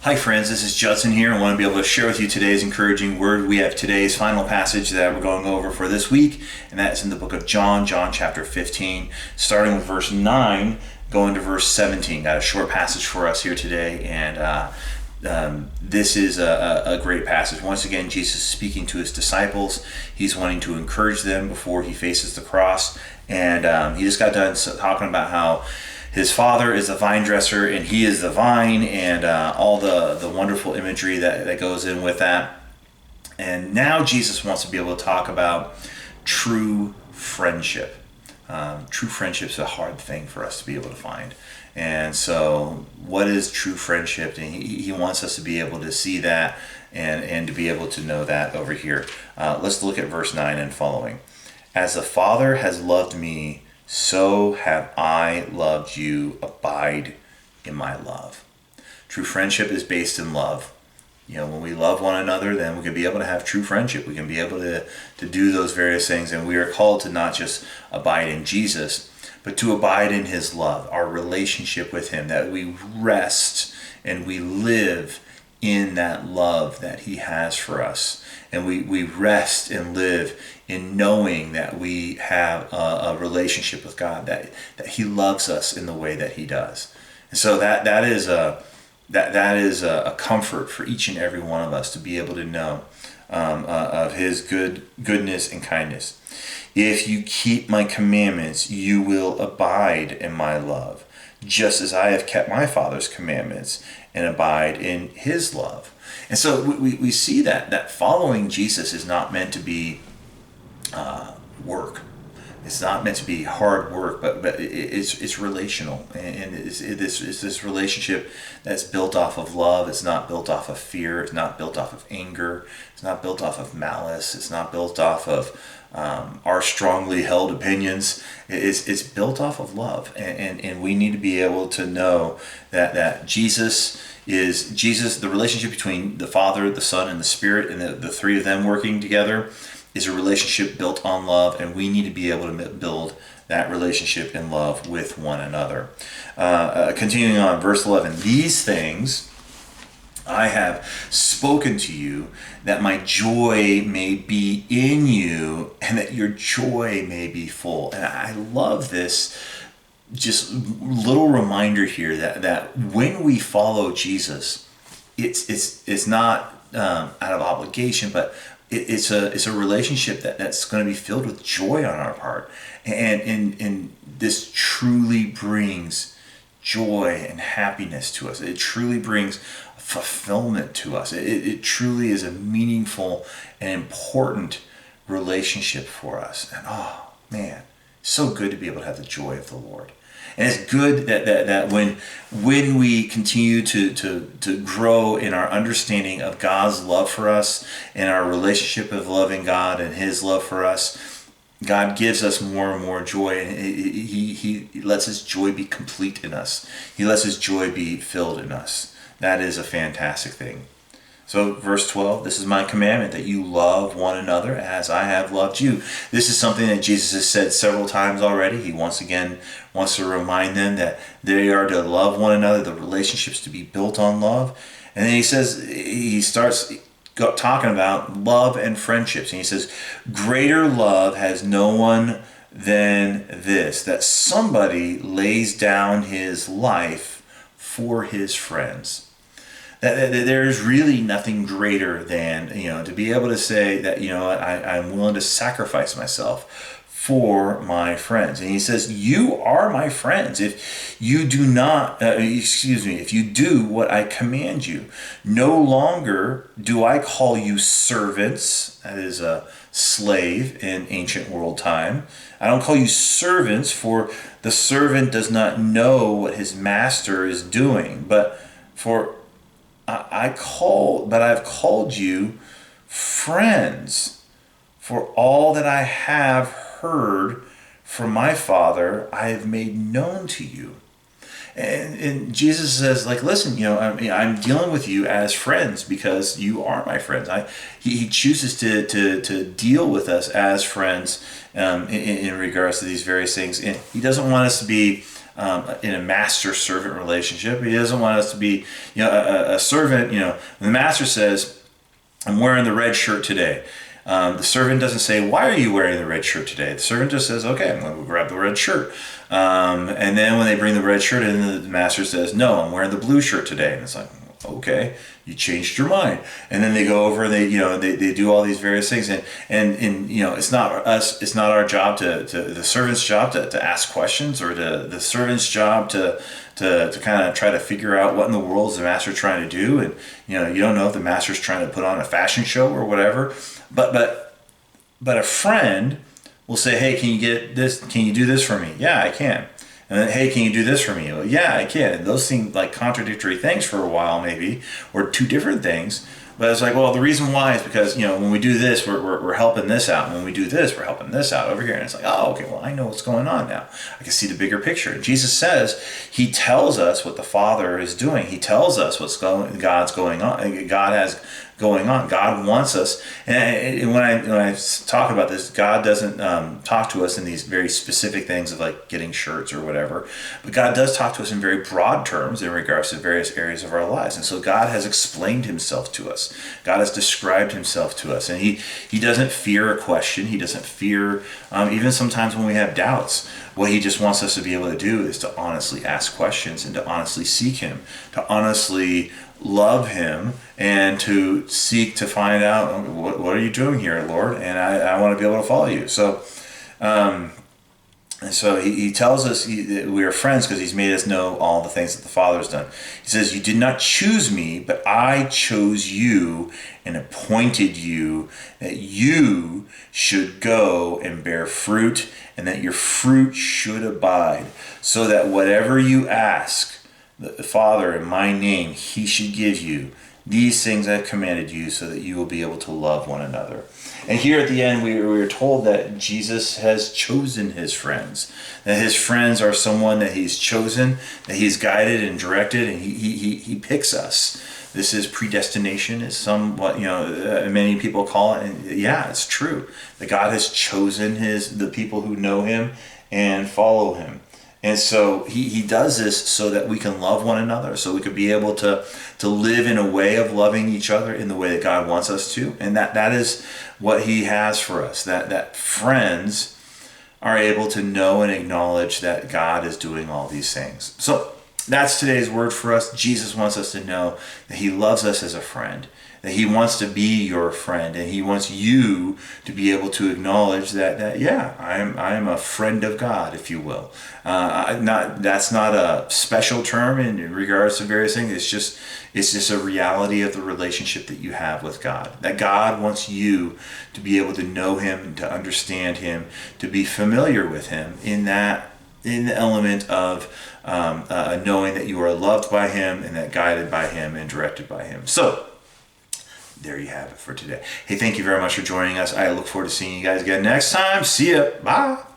Hi friends, this is Judson here. I want to be able to share with you today's encouraging word. We have today's final passage that we're going over for this week, and that's in the book of John chapter 15, starting with verse 9, going to verse 17. Got a short passage for us here today, and this is a great passage. Once again, Jesus is speaking to his disciples. He's wanting to encourage them before he faces the cross, and he just got done talking about how his father is the vine dresser and he is the vine, and all the wonderful imagery that goes in with that. And now Jesus wants to be able to talk about true friendship. True friendship is a hard thing for us to be able to find. And so what is true friendship? And he wants us to be able to see that and to be able to know that over here. Let's look at verse 9 and following. As the Father has loved me, so have I loved you. Abide in my love. True friendship is based in love. You know, when we love one another, then we can be able to have true friendship. We can be able to do those various things. And we are called to not just abide in Jesus, but to abide in his love, our relationship with him, that we rest and we live in that love that he has for us. And we rest and live in knowing that we have a relationship with God, that he loves us in the way that he does. And so that is a comfort for each and every one of us to be able to know of his goodness and kindness. If you keep my commandments, you will abide in my love, just as I have kept my Father's commandments and abide in his love. And so we see that following Jesus is not meant to be work. It's not meant to be hard work, but it's relational, and it's this relationship that's built off of love. It's not built off of fear. It's not built off of anger. It's not built off of malice. It's not built off of our strongly held opinions. It's built off of love, and we need to be able to know that Jesus is the relationship between the Father, the Son, and the Spirit, and the three of them working together is a relationship built on love, and we need to be able to build that relationship in love with one another. Continuing on, verse 11, these things I have spoken to you, that my joy may be in you, and that your joy may be full. And I love this just little reminder here that when we follow Jesus, it's not out of obligation, but it's a relationship that's going to be filled with joy on our part, and this truly brings joy and happiness to us. It truly brings fulfillment to us. It truly is a meaningful and important relationship for us. And oh man, so good to be able to have the joy of the Lord. And it's good that when we continue to grow in our understanding of God's love for us and our relationship of loving God and his love for us, God gives us more and more joy, and he lets his joy be complete in us. He lets his joy be filled in us. That is a fantastic thing. So verse 12, this is my commandment, that you love one another as I have loved you. This is something that Jesus has said several times already. He once again wants to remind them that they are to love one another, the relationships to be built on love. And then he starts talking about love and friendships. And he says, greater love has no one than this, that somebody lays down his life for his friends. That there's really nothing greater than, to be able to say that, I'm willing to sacrifice myself for my friends. And he says, you are my friends if you do not, if you do what I command you. No longer do I call you servants, that is a slave in ancient world time. I don't call you servants, for the servant does not know what his master is doing, but I've called you friends, for all that I have heard from my Father I have made known to you. And Jesus says, listen, I'm dealing with you as friends because you are my friends. He chooses to deal with us as friends in regards to these various things. And he doesn't want us to be in a master-servant relationship. He doesn't want us to be, a servant. The master says, "I'm wearing the red shirt today." The servant doesn't say, "Why are you wearing the red shirt today?" The servant just says, "Okay, I'm going to grab the red shirt." And then when they bring the red shirt in, the master says, "No, I'm wearing the blue shirt today." And it's like, okay, you changed your mind. And then they go over, they do all these various things. And it's not it's not our job the servant's job to ask questions, or the servant's job to kind of try to figure out what in the world is the master trying to do. And, you don't know if the master's trying to put on a fashion show or whatever. But a friend will say, "Hey, can you get this? Can you do this for me?" "Yeah, I can." And then, "Hey, can you do this for me?" "Well, yeah, I can." And those seem like contradictory things for a while, maybe, or two different things. But it's like, well, the reason why is because, when we do this, we're helping this out. And when we do this, we're helping this out over here. And it's like, oh, okay, well, I know what's going on now. I can see the bigger picture. And Jesus says, he tells us what the Father is doing. He tells us God's going on. God has going on. God wants us. And when I talk about this, God doesn't talk to us in these very specific things of like getting shirts or whatever. But God does talk to us in very broad terms in regards to various areas of our lives. And so God has explained himself to us. God has described himself to us. And he doesn't fear a question. He doesn't fear, even sometimes when we have doubts. What he just wants us to be able to do is to honestly ask questions and to honestly seek him, to honestly love him, and to seek to find out, what are you doing here, Lord? And I want to be able to follow you. So, and so he tells us that we are friends because he's made us know all the things that the Father has done. He says, "You did not choose me, but I chose you and appointed you that you should go and bear fruit, and that your fruit should abide, so that whatever you ask the Father in my name, he should give you. These things I've commanded you, so that you will be able to love one another." And here at the end, we are told that Jesus has chosen his friends. That his friends are someone that he's chosen, that he's guided and directed, and he picks us. This is predestination, is somewhat, many people call it. And yeah, it's true. That God has chosen the people who know him and follow him. And so he does this so that we can love one another, so we could be able to live in a way of loving each other in the way that God wants us to. And that is what he has for us, that friends are able to know and acknowledge that God is doing all these things. So that's today's word for us. Jesus wants us to know that he loves us as a friend, that he wants to be your friend, and he wants you to be able to acknowledge that yeah, I am a friend of God, if you will. That's not a special term in regards to various things. It's just a reality of the relationship that you have with God. That God wants you to be able to know him, to understand him, to be familiar with him in the element of knowing that you are loved by him, and that guided by him and directed by him. So there you have it for today. Hey, thank you very much for joining us. I look forward to seeing you guys again next time. See ya. Bye.